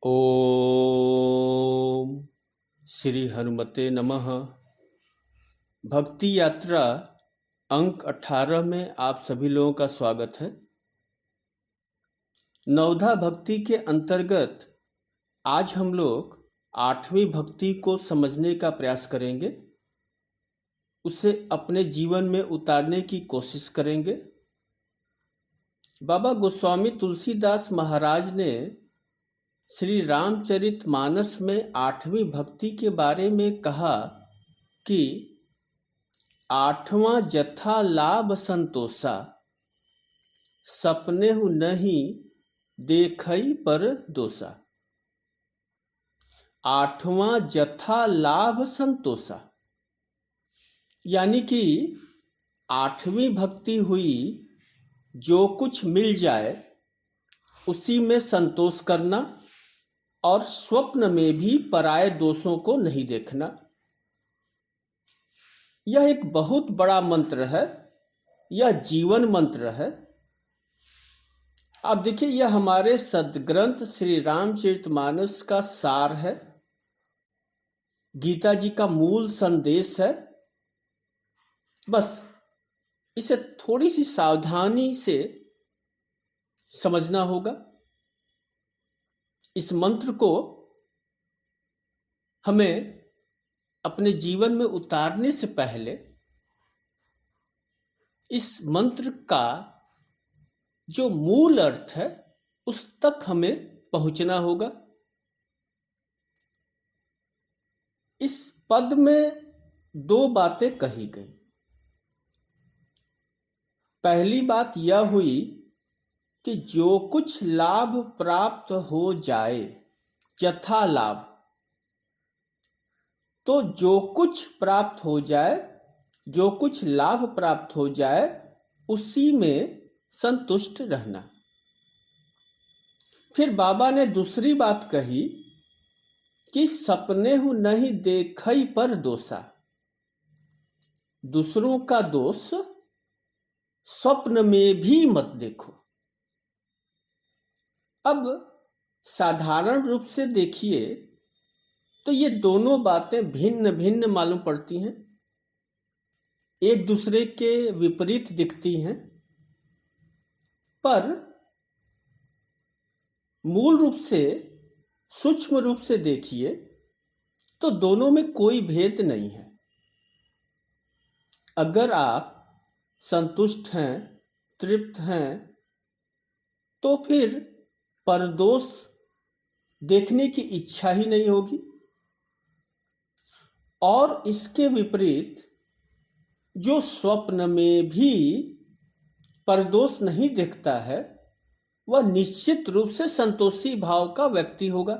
ओम श्री हनुमते नमः। भक्ति यात्रा अंक 18 में आप सभी लोगों का स्वागत है। नवधा भक्ति के अंतर्गत आज हम लोग 8वीं भक्ति को समझने का प्रयास करेंगे, उसे अपने जीवन में उतारने की कोशिश करेंगे। बाबा गोस्वामी तुलसीदास महाराज ने श्री रामचरितमानस में 8वीं भक्ति के बारे में कहा कि 8वां जथा लाभ संतोषा, सपनेहु नहीं देखई पर दोषा। 8वां जथा लाभ संतोषा यानी कि 8वीं भक्ति हुई, जो कुछ मिल जाए उसी में संतोष करना और स्वप्न में भी पराये दोषों को नहीं देखना। यह एक बहुत बड़ा मंत्र है, यह जीवन मंत्र है। आप देखिए, यह हमारे सद्ग्रंथ श्री रामचरितमानस का सार है, गीता जी का मूल संदेश है। बस इसे थोड़ी सी सावधानी से समझना होगा। इस मंत्र को हमें अपने जीवन में उतारने से पहले इस मंत्र का जो मूल अर्थ है उस तक हमें पहुंचना होगा। इस पद में 2 बातें कही गई। पहली बात यह हुई कि जो कुछ लाभ प्राप्त हो जाए, जथा लाभ, तो जो कुछ प्राप्त हो जाए, जो कुछ लाभ प्राप्त हो जाए उसी में संतुष्ट रहना। फिर बाबा ने दूसरी बात कही कि सपनेहु नहीं देखई पर दोषा। दूसरों का दोष स्वप्न में भी मत देखो। अब साधारण रूप से देखिए तो ये दोनों बातें भिन्न भिन्न मालूम पड़ती हैं, एक दूसरे के विपरीत दिखती हैं, पर मूल रूप से, सूक्ष्म रूप से देखिए तो दोनों में कोई भेद नहीं है। अगर आप संतुष्ट हैं, तृप्त हैं, तो फिर परदोष देखने की इच्छा ही नहीं होगी। और इसके विपरीत जो स्वप्न में भी परदोष नहीं देखता है, वह निश्चित रूप से संतोषी भाव का व्यक्ति होगा।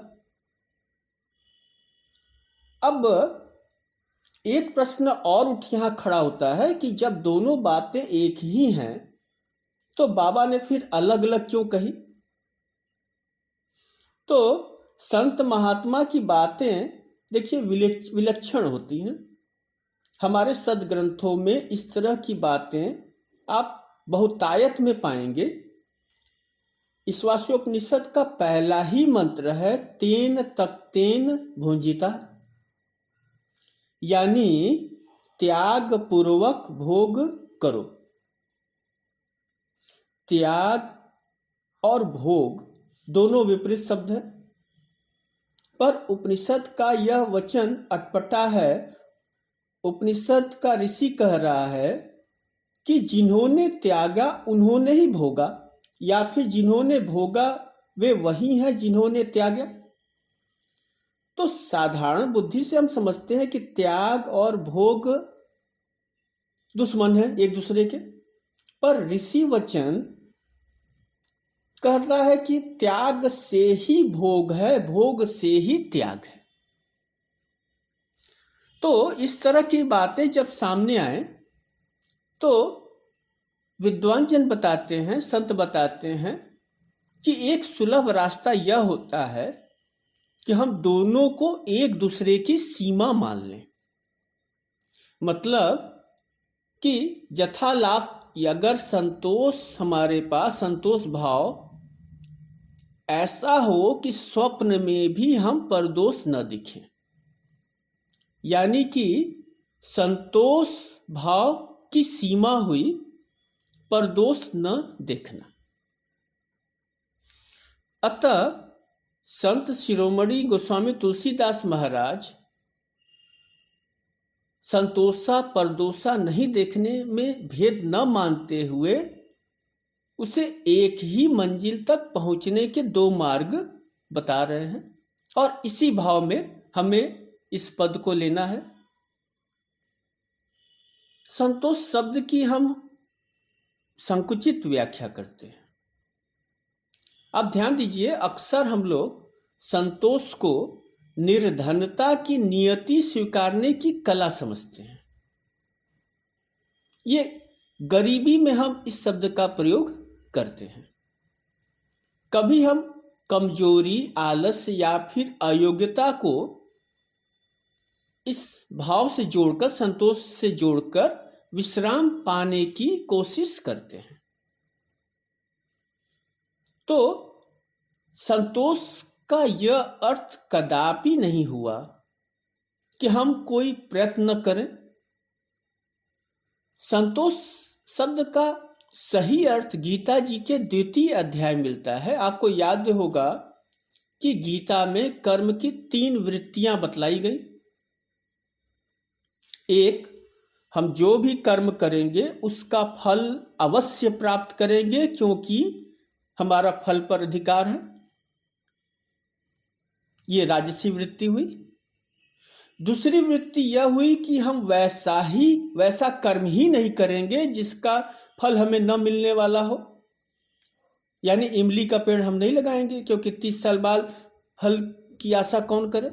अब एक प्रश्न और यहां खड़ा होता है कि जब दोनों बातें एक ही हैं तो बाबा ने फिर अलग अलग क्यों कही? तो संत महात्मा की बातें देखिए विलक्षण होती हैं। हमारे सदग्रंथों में इस तरह की बातें आप बहुतायत में पाएंगे। ईशावास्योपनिषद का पहला ही मंत्र है तेन तक्तेन भुंजिता, यानी त्याग पूर्वक भोग करो। त्याग और भोग दोनों विपरीत शब्द हैं, पर उपनिषद का यह वचन अटपटा है। उपनिषद का ऋषि कह रहा है कि जिन्होंने त्यागा उन्होंने ही भोगा, या फिर जिन्होंने भोगा वे वही हैं जिन्होंने त्यागा। तो साधारण बुद्धि से हम समझते हैं कि त्याग और भोग दुश्मन हैं एक दूसरे के, पर ऋषि वचन कहता है कि त्याग से ही भोग है, भोग से ही त्याग है। तो इस तरह की बातें जब सामने आए तो विद्वान जन बताते हैं, संत बताते हैं कि एक सुलभ रास्ता यह होता है कि हम दोनों को एक दूसरे की सीमा मान लें। मतलब कि जथा लाभ, अगर संतोष हमारे पास, संतोष भाव ऐसा हो कि स्वप्न में भी हम परदोष न दिखें, यानी कि संतोष भाव की सीमा हुई परदोष न देखना। अतः संत शिरोमणि गोस्वामी तुलसीदास महाराज संतोषा परदोषा नहीं देखने में भेद न मानते हुए उसे एक ही मंजिल तक पहुंचने के दो मार्ग बता रहे हैं, और इसी भाव में हमें इस पद को लेना है। संतोष शब्द की हम संकुचित व्याख्या करते हैं। आप ध्यान दीजिए, अक्सर हम लोग संतोष को निर्धनता की नियति स्वीकारने की कला समझते हैं। ये गरीबी में हम इस शब्द का प्रयोग करते हैं। कभी हम कमजोरी, आलस्य या फिर अयोग्यता को इस भाव से जोड़कर, संतोष से जोड़कर विश्राम पाने की कोशिश करते हैं। तो संतोष का यह अर्थ कदापि नहीं हुआ कि हम कोई प्रयत्न न करें। संतोष शब्द का सही अर्थ गीता जी के 2वें अध्याय मिलता है। आपको याद होगा कि गीता में कर्म की 3 वृत्तियां बतलाई गई। एक, हम जो भी कर्म करेंगे उसका फल अवश्य प्राप्त करेंगे क्योंकि हमारा फल पर अधिकार है, ये राजसी वृत्ति हुई। दूसरी वृत्ति यह हुई कि हम वैसा कर्म ही नहीं करेंगे जिसका फल हमें न मिलने वाला हो, यानी इमली का पेड़ हम नहीं लगाएंगे क्योंकि 30 साल बाद फल की आशा कौन करे।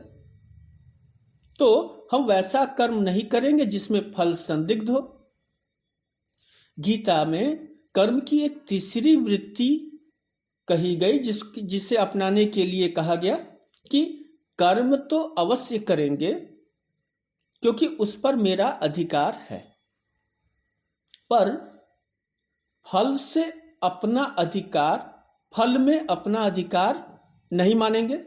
तो हम वैसा कर्म नहीं करेंगे जिसमें फल संदिग्ध हो। गीता में कर्म की एक तीसरी वृत्ति कही गई जिसे अपनाने के लिए कहा गया कि कर्म तो अवश्य करेंगे क्योंकि उस पर मेरा अधिकार है, पर फल में अपना अधिकार नहीं मानेंगे।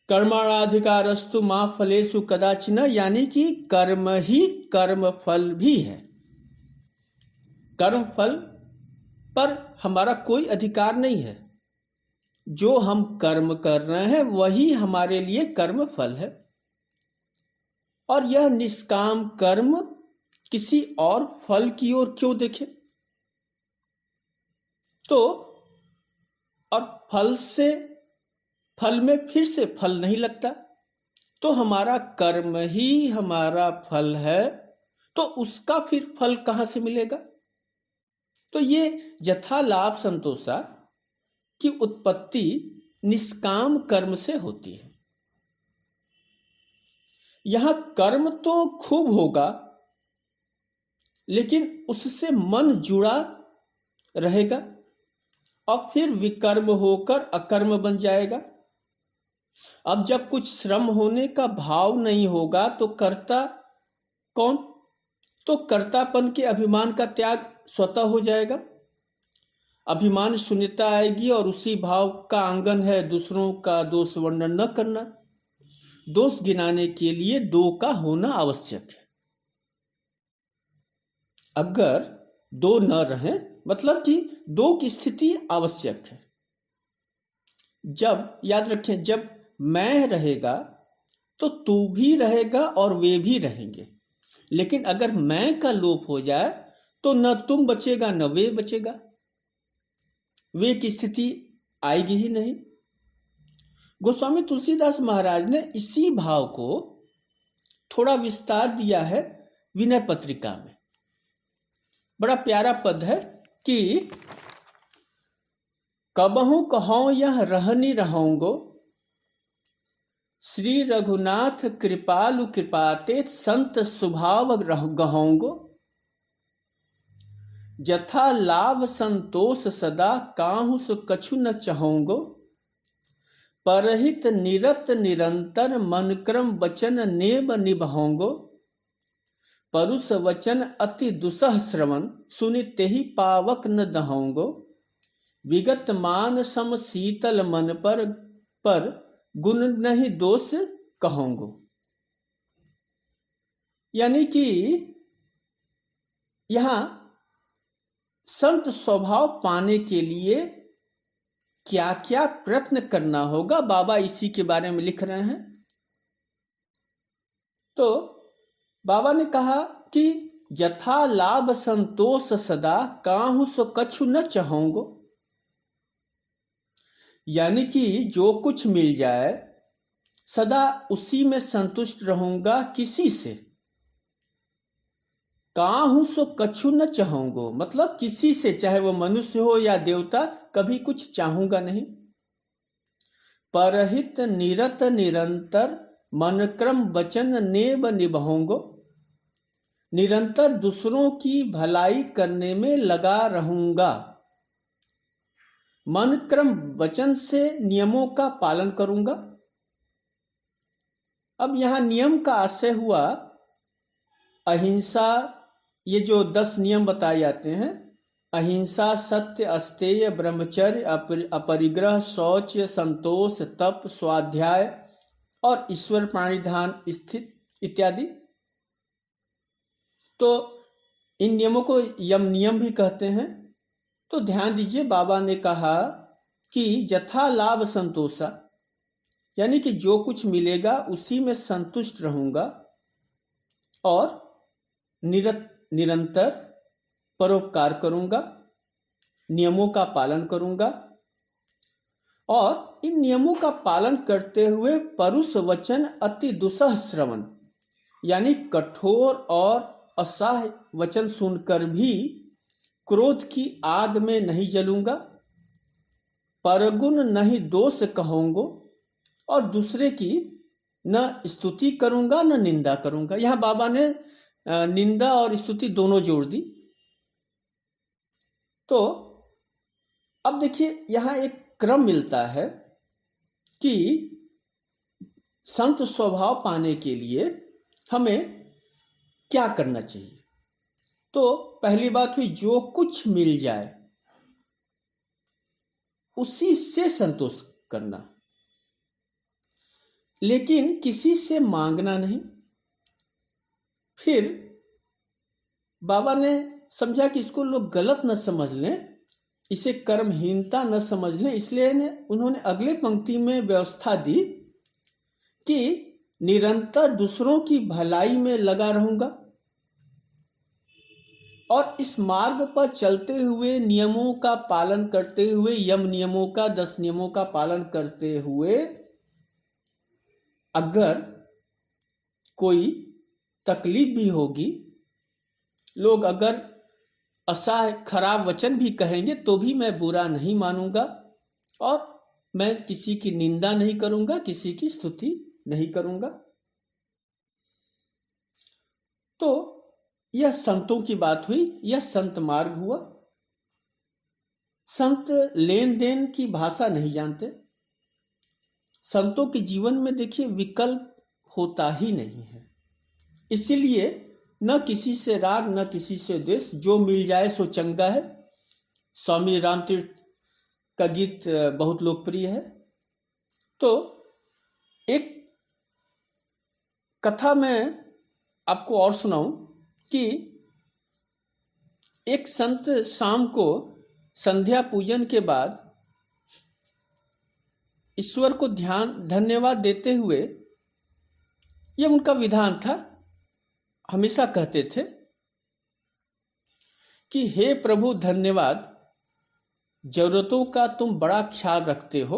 कर्मणाधिकारस्तु मा फलेषु कदाचन, यानी कि कर्म ही कर्म फल भी है। कर्म फल पर हमारा कोई अधिकार नहीं है। जो हम कर्म कर रहे हैं वही हमारे लिए कर्म फल है, और यह निष्काम कर्म किसी और फल की ओर क्यों देखे। तो और फल में फिर से फल नहीं लगता, तो हमारा कर्म ही हमारा फल है, तो उसका फिर फल कहां से मिलेगा। तो ये यथा लाभ संतोषा की उत्पत्ति निष्काम कर्म से होती है। यहां कर्म तो खूब होगा लेकिन उससे मन जुड़ा रहेगा और फिर विकर्म होकर अकर्म बन जाएगा। अब जब कुछ श्रम होने का भाव नहीं होगा तो कर्ता कौन? तो कर्तापन के अभिमान का त्याग स्वतः हो जाएगा। अभिमान शून्यता आएगी और उसी भाव का आंगन है दूसरों का दोष वर्णन न करना। दोष गिनाने के लिए 2 का होना आवश्यक है। अगर 2 न रहे मतलब कि 2 की स्थिति आवश्यक है। जब याद रखें, जब मैं रहेगा तो तू भी रहेगा और वे भी रहेंगे, लेकिन अगर मैं का लोप हो जाए तो न तुम बचेगा न वे बचेगा, वे की स्थिति आएगी ही नहीं। गोस्वामी तुलसीदास महाराज ने इसी भाव को थोड़ा विस्तार दिया है विनय पत्रिका में। बड़ा प्यारा पद है कि कबहू कहो यह रहनी रहूंगो, श्री रघुनाथ कृपालु कृपाते संत स्वभाव गहोंगो, जथा लाभ संतोष सदा काहू सु कछु न चाहोंगो, परहित निरत निरंतर मन क्रम वचन नेब निभाओंगो, परुष वचन अति दुसह श्रवण सुनि तेहि पावक न दहोंगो, विगत मान सम शीतल मन पर गुण नहीं दोष कहूंगो। यानी कि यहां संत स्वभाव पाने के लिए क्या क्या प्रयत्न करना होगा, बाबा इसी के बारे में लिख रहे हैं। तो बाबा ने कहा कि यथा लाभ संतोष सदा काहू सो कछु न चाहूंगो। यानी कि जो कुछ मिल जाए सदा उसी में संतुष्ट रहूंगा, किसी से काहू सो कछु न चाहूंगो, मतलब किसी से, चाहे वो मनुष्य हो या देवता, कभी कुछ चाहूंगा नहीं। परहित निरत निरंतर मन क्रम वचन नेब निभाऊंगो। निरंतर दूसरों की भलाई करने में लगा रहूंगा। मन क्रम वचन से नियमों का पालन करूंगा। अब यहां नियम का आशय हुआ अहिंसा। ये जो 10 नियम बताए जाते हैं, अहिंसा, सत्य, अस्तेय, ब्रह्मचर्य, अपरिग्रह, शौच, संतोष, तप, स्वाध्याय और ईश्वर प्राणिधान स्थित इत्यादि। तो इन नियमों को यम नियम भी कहते हैं। तो ध्यान दीजिए, बाबा ने कहा कि यथा लाभ संतोषा, यानी कि जो कुछ मिलेगा उसी में संतुष्ट रहूंगा और निरंतर परोपकार करूंगा, नियमों का पालन करूंगा और इन नियमों का पालन करते हुए परुष वचन अति दुसह श्रवण, यानी कठोर और असह्य वचन सुनकर भी क्रोध की आग में नहीं जलूंगा। परगुण नहीं दोष कहूंगो और दूसरे की न स्तुति करूंगा न निंदा करूंगा। यहां बाबा ने निंदा और स्तुति दोनों जोड़ दी। तो अब देखिए, यहां एक क्रम मिलता है कि संत स्वभाव पाने के लिए हमें क्या करना चाहिए। तो पहली बात हुई, जो कुछ मिल जाए उसी से संतोष करना, लेकिन किसी से मांगना नहीं। फिर बाबा ने समझा कि इसको लोग गलत न समझ लें, इसे कर्महीनता न समझ लें, इसलिए उन्होंने अगले पंक्ति में व्यवस्था दी कि निरंतर दूसरों की भलाई में लगा रहूंगा और इस मार्ग पर चलते हुए नियमों का पालन करते हुए, यम नियमों का, 10 नियमों का पालन करते हुए, अगर कोई तकलीफ भी होगी, लोग अगर असह्य खराब वचन भी कहेंगे तो भी मैं बुरा नहीं मानूंगा और मैं किसी की निंदा नहीं करूंगा, किसी की स्तुति नहीं करूंगा। तो यह संतों की बात हुई, यह संत मार्ग हुआ। संत लेन देन की भाषा नहीं जानते। संतों के जीवन में देखिए विकल्प होता ही नहीं है, इसीलिए न किसी से राग न किसी से द्वेष, जो मिल जाए सो चंगा है। स्वामी रामतीर्थ का गीत बहुत लोकप्रिय है। तो एक कथा मैं आपको और सुनाऊं कि एक संत शाम को संध्या पूजन के बाद ईश्वर को धन्यवाद देते हुए, यह उनका विधान था, हमेशा कहते थे कि हे प्रभु धन्यवाद, जरूरतों का तुम बड़ा ख्याल रखते हो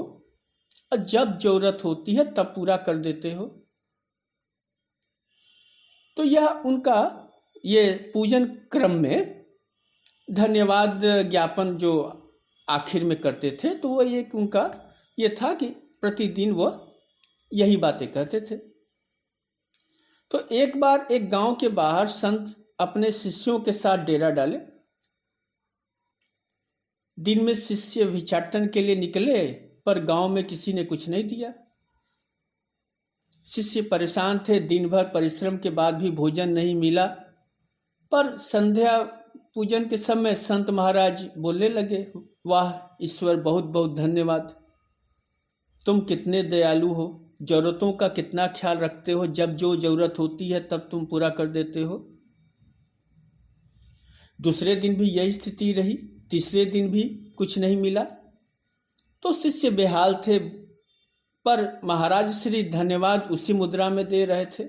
और जब जरूरत होती है तब पूरा कर देते हो। तो यह उनका ये पूजन क्रम में धन्यवाद ज्ञापन जो आखिर में करते थे, तो वो एक उनका ये था कि प्रतिदिन वह यही बातें कहते थे। तो एक बार एक गांव के बाहर संत अपने शिष्यों के साथ डेरा डाले। दिन में शिष्य भिक्षाटन के लिए निकले, पर गांव में किसी ने कुछ नहीं दिया। शिष्य परेशान थे, दिन भर परिश्रम के बाद भी भोजन नहीं मिला। पर संध्या पूजन के समय संत महाराज बोलने लगे, वाह ईश्वर, बहुत बहुत धन्यवाद। तुम कितने दयालु हो, जरूरतों का कितना ख्याल रखते हो, जब जो जरूरत होती है तब तुम पूरा कर देते हो। दूसरे दिन भी यही स्थिति रही, तीसरे दिन भी कुछ नहीं मिला, तो शिष्य बेहाल थे, पर महाराज श्री धन्यवाद उसी मुद्रा में दे रहे थे।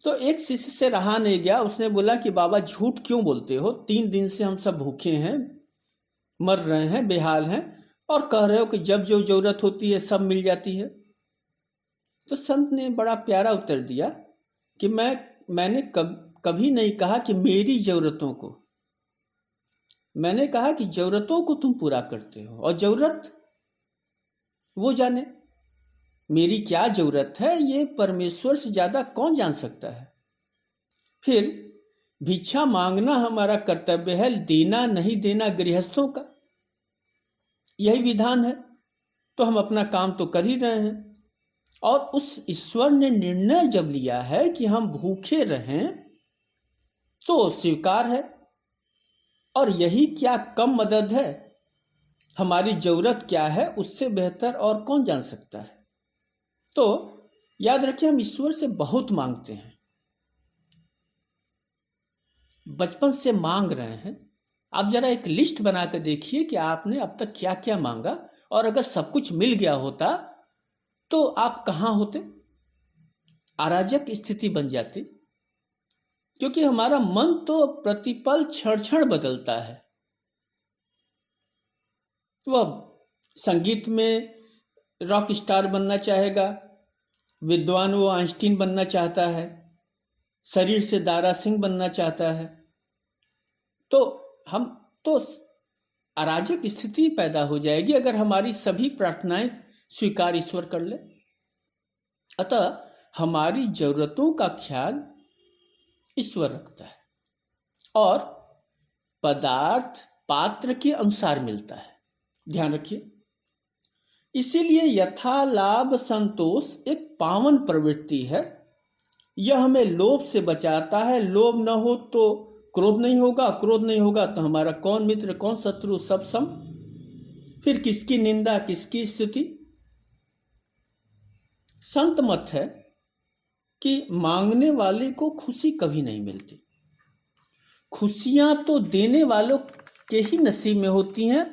तो एक शिष्य से रहा नहीं गया, उसने बोला कि बाबा झूठ क्यों बोलते हो, 3 दिन से हम सब भूखे हैं, मर रहे हैं, बेहाल हैं, और कह रहे हो कि जब जो जरूरत होती है सब मिल जाती है। तो संत ने बड़ा प्यारा उत्तर दिया कि मैंने कभी नहीं कहा कि मेरी जरूरतों को, मैंने कहा कि जरूरतों को तुम पूरा करते हो, और जरूरत वो जाने, मेरी क्या जरूरत है ये परमेश्वर से ज्यादा कौन जान सकता है। फिर भिक्षा मांगना हमारा कर्तव्य है, देना नहीं देना गृहस्थों का, यही विधान है। तो हम अपना काम तो कर ही रहे हैं, और उस ईश्वर ने निर्णय जब लिया है कि हम भूखे रहें तो स्वीकार है, और यही क्या कम मदद है। हमारी जरूरत क्या है उससे बेहतर और कौन जान सकता है। तो याद रखिए, हम ईश्वर से बहुत मांगते हैं, बचपन से मांग रहे हैं। आप जरा एक लिस्ट बना कर देखिए कि आपने अब तक क्या क्या मांगा, और अगर सब कुछ मिल गया होता तो आप कहाँ होते। अराजक स्थिति बन जाती, क्योंकि हमारा मन तो प्रतिपल क्षण क्षण बदलता है। वह संगीत में रॉक स्टार बनना चाहेगा, विद्वान वो आइंस्टीन बनना चाहता है, शरीर से दारा सिंह बनना चाहता है। तो हम तो अराजक स्थिति पैदा हो जाएगी अगर हमारी सभी प्रार्थनाएं स्वीकार ईश्वर कर ले। अतः हमारी जरूरतों का ख्याल ईश्वर रखता है, और पदार्थ पात्र के अनुसार मिलता है, ध्यान रखिए। इसीलिए यथा लाभ संतोष एक पावन प्रवृत्ति है। यह हमें लोभ से बचाता है। लोभ न हो तो क्रोध नहीं होगा, क्रोध नहीं होगा तो हमारा कौन मित्र कौन शत्रु, सब सम। फिर किसकी निंदा किसकी स्तुति। संत मत है कि मांगने वाले को खुशी कभी नहीं मिलती, खुशियां तो देने वालों के ही नसीब में होती हैं।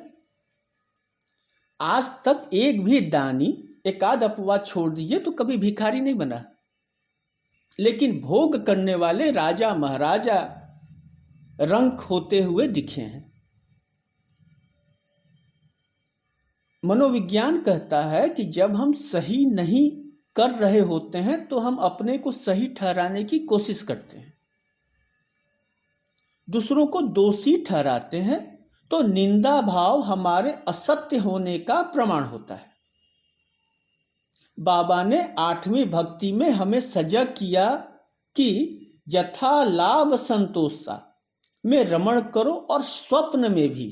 आज तक एक भी दानी, एक आध अपवाद छोड़ दीजिए, तो कभी भिखारी नहीं बना, लेकिन भोग करने वाले राजा महाराजा रंक होते हुए दिखे हैं। मनोविज्ञान कहता है कि जब हम सही नहीं कर रहे होते हैं तो हम अपने को सही ठहराने की कोशिश करते हैं, दूसरों को दोषी ठहराते हैं, तो निंदा भाव हमारे असत्य होने का प्रमाण होता है। बाबा ने 8वीं भक्ति में हमें सजग किया कि यथा लाभ संतोषा में रमण करो, और स्वप्न में भी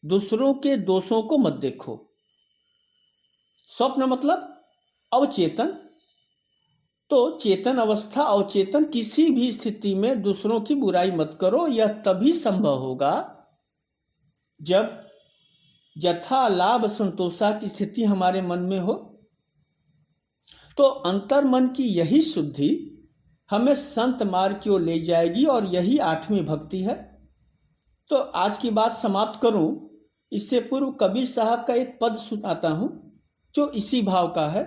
दूसरों के दोषों को मत देखो। स्वप्न मतलब अवचेतन, तो चेतन अवस्था अवचेतन किसी भी स्थिति में दूसरों की बुराई मत करो। यह तभी संभव होगा जब यथा लाभ संतोषा की स्थिति हमारे मन में हो। तो अंतर मन की यही शुद्धि हमें संत मार्ग की ओर ले जाएगी, और यही 8वीं भक्ति है। तो आज की बात समाप्त करूं, इससे पूर्व कबीर साहब का एक पद सुनाता हूं जो इसी भाव का है।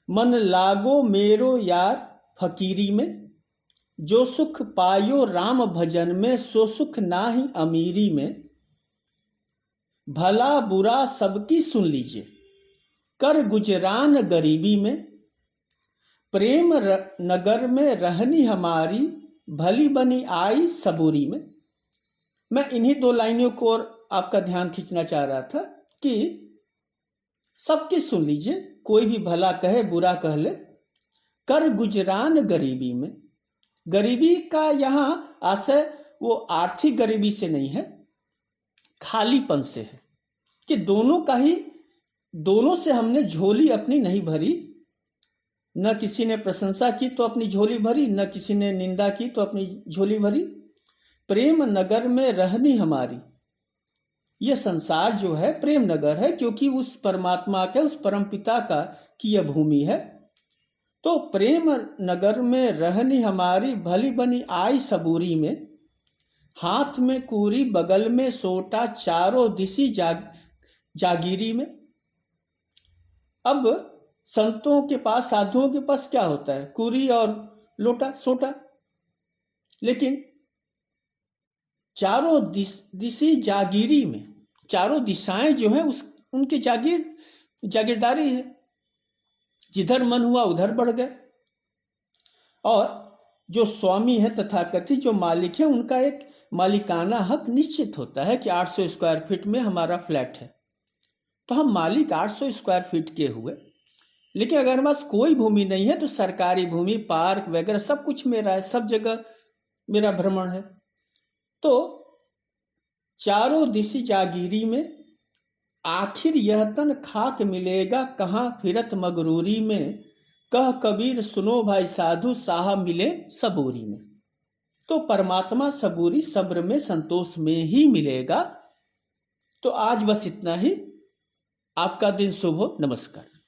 मन लागो मेरो यार फकीरी में, जो सुख पायो राम भजन में, सो सुख नाही अमीरी में। भला बुरा सबकी सुन लीजिए, कर गुजरान गरीबी में। प्रेम नगर में रहनी हमारी, भली बनी आई सबूरी में। मैं इन्हीं 2 लाइनों को और आपका ध्यान खींचना चाह रहा था कि सबकी सुन लीजिए, कोई भी भला कहे बुरा कह ले। कर गुजरान गरीबी में, गरीबी का यहाँ आशय वो आर्थिक गरीबी से नहीं है, खालीपन से है कि दोनों से हमने झोली अपनी नहीं भरी। न किसी ने प्रशंसा की तो अपनी झोली भरी, न किसी ने निंदा की तो अपनी झोली भरी। प्रेम नगर में रहनी हमारी, यह संसार जो है प्रेम नगर है, क्योंकि उस परमात्मा के, उस परम पिता का की यह भूमि है। तो प्रेम नगर में रहनी हमारी, भली बनी आई सबूरी में, हाथ में कूरी बगल में सोटा, चारों दिशी जागीरी में। अब संतों के पास, साधुओं के पास क्या होता है? कूरी और लोटा, सोटा। लेकिन चारों दिशी जागीरी में, चारों दिशाएं जो है उनकी जागीरदारी है। जिधर मन हुआ उधर बढ़ गए। और जो स्वामी है, तथाकथित जो मालिक है, उनका एक मालिकाना हक निश्चित होता है कि 800 स्क्वायर फीट में हमारा फ्लैट है, तो हम मालिक 800 स्क्वायर फीट के हुए। लेकिन अगर हमारे पास कोई भूमि नहीं है तो सरकारी भूमि, पार्क वगैरह सब कुछ मेरा है, सब जगह मेरा भ्रमण है। तो चारों दिशा जागीरी में, आखिर यह तन खाक मिलेगा कहाँ फिरत मगरूरी में, कह कबीर सुनो भाई साधु साहब मिले सबूरी में। तो परमात्मा सबूरी, सब्र में, संतोष में ही मिलेगा। तो आज बस इतना ही। आपका दिन शुभ हो। नमस्कार।